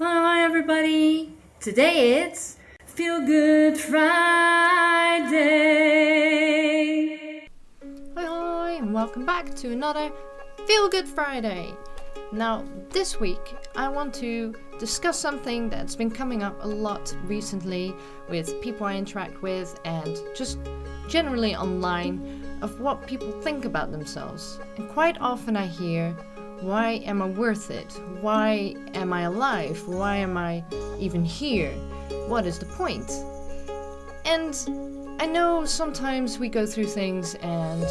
Hi everybody! Today it's Feel Good Friday! Hi, and welcome back to another Feel Good Friday. Now, this week I want to discuss something that's been coming up a lot recently with people I interact with and just generally online of what people think about themselves. And quite often I hear, why am I worth it? Why am I alive? Why am I even here? What is the point? And I know sometimes we go through things and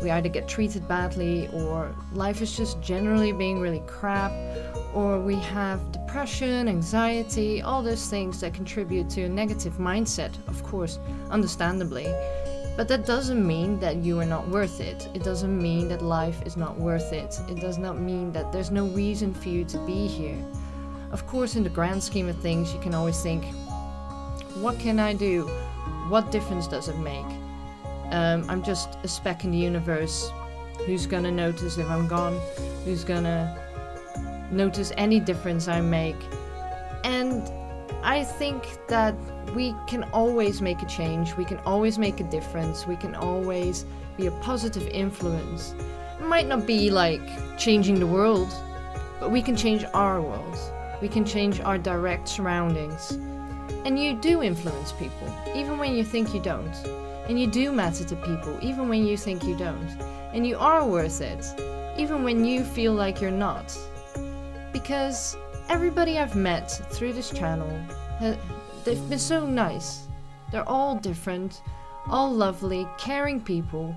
we either get treated badly, or life is just generally being really crap, or we have depression, anxiety, all those things that contribute to a negative mindset, of course, understandably. But that doesn't mean that you are not worth it. It doesn't mean that life is not worth it. It does not mean that there's no reason for you to be here. Of course, in the grand scheme of things, you can always think, what can I do? What difference does it make? I'm just a speck in the universe. Who's gonna notice if I'm gone? Who's gonna notice any difference I make? And I think that we can always make a change, we can always make a difference, we can always be a positive influence. It might not be like changing the world, but we can change our world. We can change our direct surroundings. And you do influence people, even when you think you don't. And you do matter to people, even when you think you don't. And you are worth it, even when you feel like you're not. Because everybody I've met through this channel, they've been so nice. They're all different, all lovely, caring people.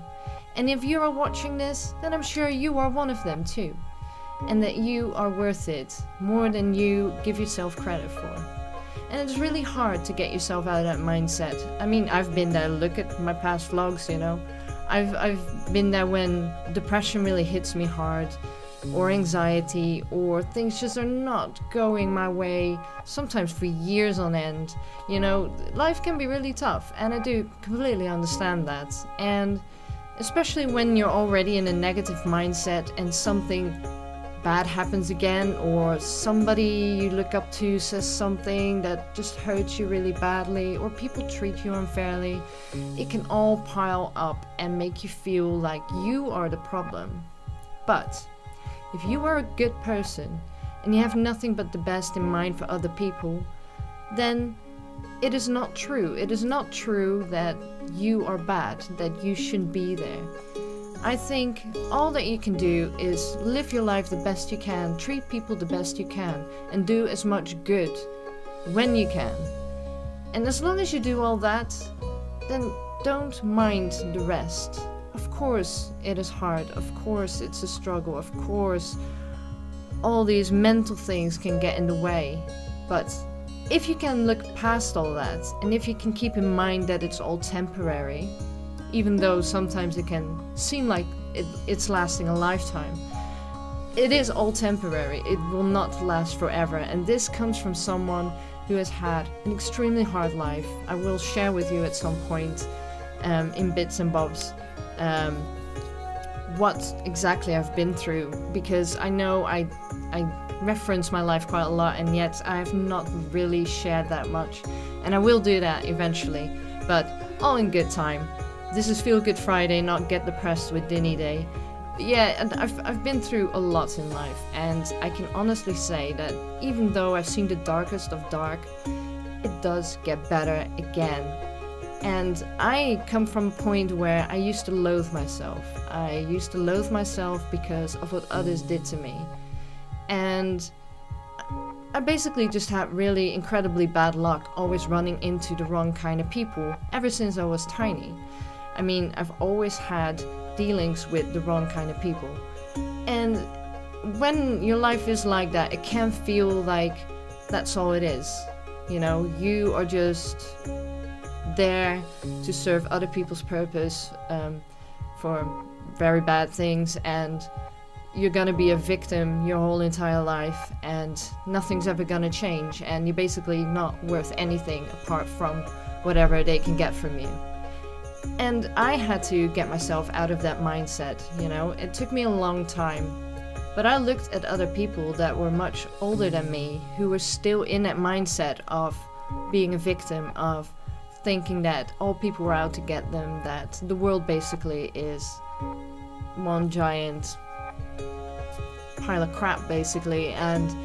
And if you are watching this, then I'm sure you are one of them too. And that you are worth it more than you give yourself credit for. And it's really hard to get yourself out of that mindset. I mean, I've been there. Look at my past vlogs, you know. I've been there when depression really hits me hard, or anxiety, or things just are not going my way, sometimes for years on end. You know, life can be really tough, and I do completely understand that. And especially when you're already in a negative mindset and something bad happens again, or somebody you look up to says something that just hurts you really badly, or people treat you unfairly, it can all pile up and make you feel like you are the problem. But if you are a good person and you have nothing but the best in mind for other people, then it is not true. It is not true that you are bad, that you shouldn't be there. I think all that you can do is live your life the best you can, treat people the best you can, and do as much good when you can. And as long as you do all that, then don't mind the rest. Of course it is hard, of course it's a struggle, of course all these mental things can get in the way. But if you can look past all that, and if you can keep in mind that it's all temporary, even though sometimes it can seem like it's lasting a lifetime, it is all temporary. It will not last forever. And this comes from someone who has had an extremely hard life. I will share with you at some point in bits and bobs what exactly I've been through, because I know I reference my life quite a lot, and yet I have not really shared that much, and I will do that eventually, but all in good time. This is Feel Good Friday, not Get Depressed with Dinny Day. Yeah, and I've been through a lot in life, and I can honestly say that even though I've seen the darkest of dark, it does get better again. And I come from a point where I used to loathe myself. I used to loathe myself because of what others did to me. And I basically just had really incredibly bad luck, always running into the wrong kind of people ever since I was tiny. I mean, I've always had dealings with the wrong kind of people. And when your life is like that, it can feel like that's all it is. You know, you are just there to serve other people's purpose for very bad things, and you're gonna be a victim your whole entire life, and nothing's ever gonna change, and you're basically not worth anything apart from whatever they can get from you. And I had to get myself out of that mindset, you know. It took me a long time, But I looked at other people that were much older than me, who were still in that mindset of being a victim, of thinking that all people were out to get them, that the world basically is one giant pile of crap basically. And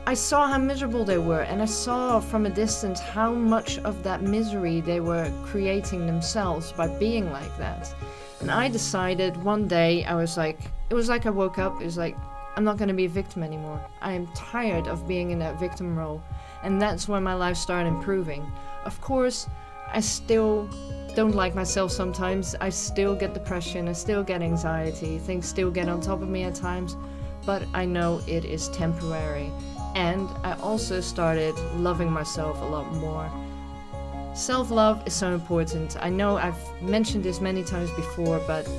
I saw how miserable they were, and I saw from a distance how much of that misery they were creating themselves by being like that. And I decided one day, it was like I woke up, it was like, I'm not going to be a victim anymore. I am tired of being in that victim role. And that's when my life started improving. Of course, I still don't like myself sometimes. I still get depression, I still get anxiety, things still get on top of me at times. But I know it is temporary. And I also started loving myself a lot more. Self-love is so important. I know I've mentioned this many times before, but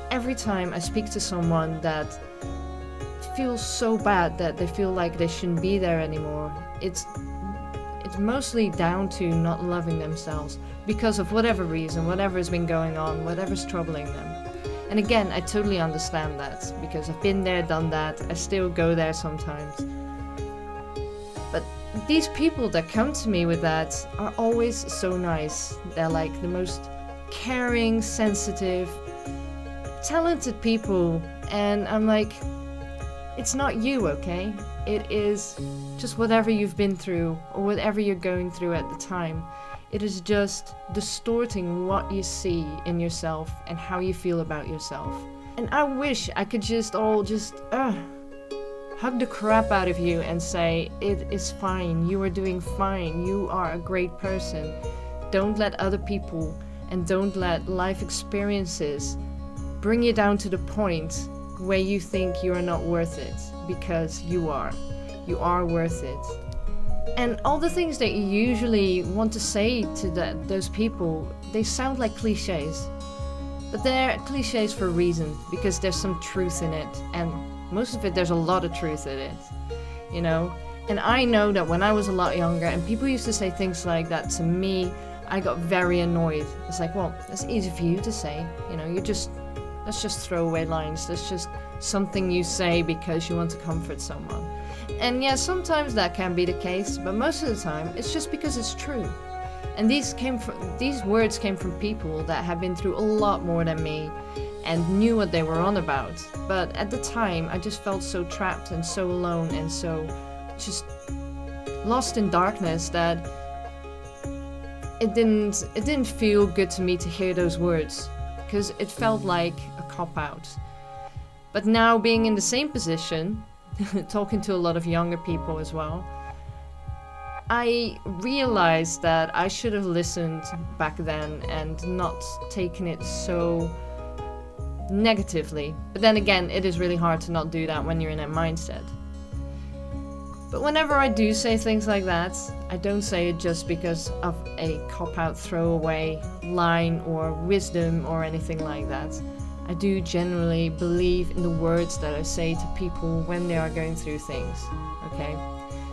every time I speak to someone that feels so bad that they feel like they shouldn't be there anymore, it's mostly down to not loving themselves because of whatever reason, whatever's been going on, whatever's troubling them. And again, I totally understand that because I've been there, done that. I still go there sometimes. But these people that come to me with that are always so nice. They're like the most caring, sensitive, talented people. And I'm like, it's not you, okay? It is just whatever you've been through or whatever you're going through at the time. It is just distorting what you see in yourself and how you feel about yourself. And I wish I could just hug the crap out of you and say, it is fine, you are doing fine, you are a great person. Don't let other people and don't let life experiences bring you down to the point where you think you are not worth it, because you are. You are worth it. And all the things that you usually want to say to those people, they sound like cliches. But they're cliches for a reason, because there's some truth in it, and most of it, there's a lot of truth in it, you know? And I know that when I was a lot younger and people used to say things like that to me, I got very annoyed. It's like, well, that's easy for you to say, you know, that's just throwaway lines. That's just something you say because you want to comfort someone. And yeah, sometimes that can be the case, but most of the time, it's just because it's true. And these words came from people that have been through a lot more than me and knew what they were on about. But at the time, I just felt so trapped and so alone and so just lost in darkness that it didn't feel good to me to hear those words, because it felt like a cop-out. But now, being in the same position, talking to a lot of younger people as well, I realized that I should have listened back then and not taken it so negatively. But then again, it is really hard to not do that when you're in that mindset. But whenever I do say things like that, I don't say it just because of a cop-out throwaway line or wisdom or anything like that. I do generally believe in the words that I say to people when they are going through things, okay?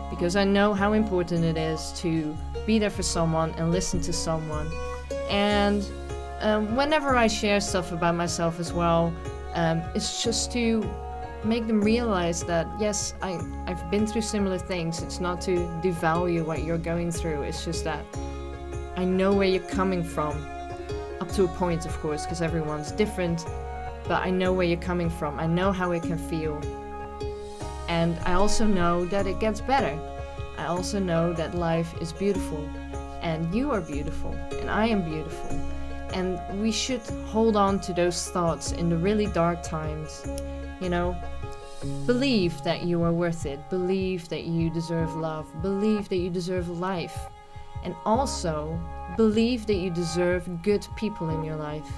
Because I know how important it is to be there for someone and listen to someone. And whenever I share stuff about myself as well, it's just to make them realize that, yes, I've been through similar things. It's not to devalue what you're going through. It's just that I know where you're coming from. Up to a point, of course, because everyone's different. But I know where you're coming from. I know how it can feel. And I also know that it gets better. I also know that life is beautiful. And you are beautiful. And I am beautiful. And we should hold on to those thoughts in the really dark times. You know, believe that you are worth it. Believe that you deserve love. Believe that you deserve life. And also, believe that you deserve good people in your life.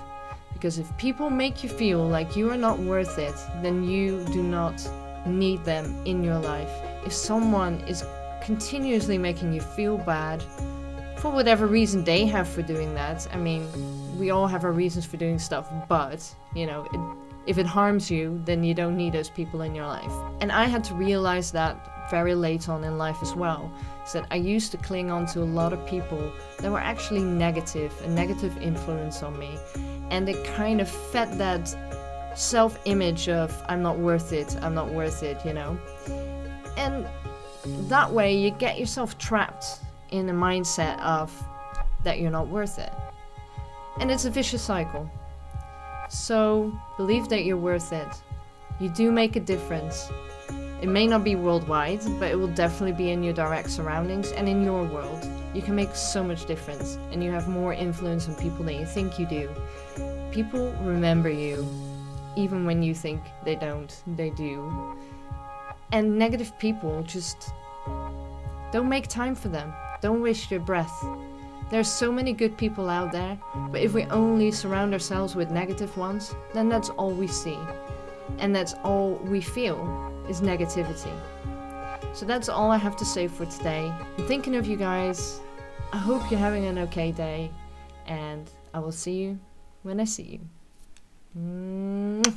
Because if people make you feel like you are not worth it, then you do not need them in your life. If someone is continuously making you feel bad, for whatever reason they have for doing that, I mean, we all have our reasons for doing stuff, but, you know, if it harms you, then you don't need those people in your life. And I had to realize that very late on in life as well, is that I used to cling on to a lot of people that were actually negative, a negative influence on me. And it kind of fed that self-image of I'm not worth it, you know. And that way you get yourself trapped in a mindset of that you're not worth it. And it's a vicious cycle. So believe that you're worth it. You do make a difference. It may not be worldwide, but it will definitely be in your direct surroundings and in your world. You can make so much difference, and you have more influence on people than you think you do. People remember you, even when you think they don't, they do. And negative people, just don't make time for them. Don't waste your breath. There's so many good people out there, but if we only surround ourselves with negative ones, then that's all we see. And that's all we feel is negativity. So that's all I have to say for today. I'm thinking of you guys. I hope you're having an okay day, and I will see you when I see you.